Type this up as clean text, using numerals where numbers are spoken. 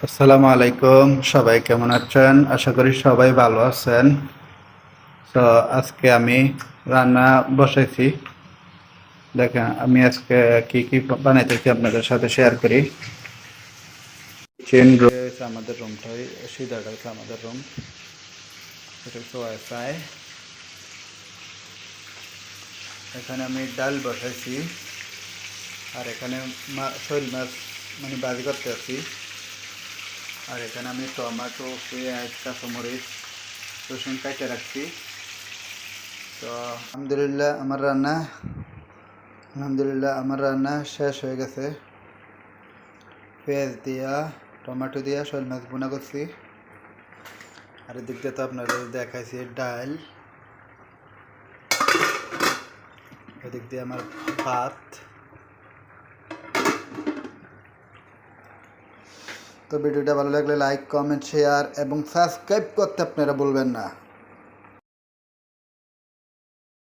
আসসালামু আলাইকুম, সবাই কেমন আছেন? আশা করি সবাই ভালো আছেন। তো আজকে আমি রান্না বসাইছি। দেখেন আমি আজকে কি কি বানাইতেছি আপনাদের সাথে শেয়ার করি। কিচেন রয়েছে আমাদের রুমটাই, সিদাটা হচ্ছে আমাদের রুম। এটা হচ্ছে ওয়াইফাই। এখানে আমি ডাল বসাইছি, আর এখানে শৈল মাছ মানে ভাজি করতে আছি। আর এখানে আমি টমেটো, পেঁয়াজ, কাঁচামরিচ, রসুন কাটে রাখছি। তো আলহামদুলিল্লাহ আমার রান্না শেষ হয়ে গেছে। পেঁয়াজ দিয়া, টমেটো দিয়া শোল মাছ ভুনা করছি। আর এদিক দিয়ে তো আপনাদের দেখাইছি ডাল, এদিক দিয়ে আমার ভাত। তো ভিডিওটা ভালো লাগলে লাইক, কমেন্ট, শেয়ার এবং সাবস্ক্রাইব করতে আপনারা ভুলবেন না।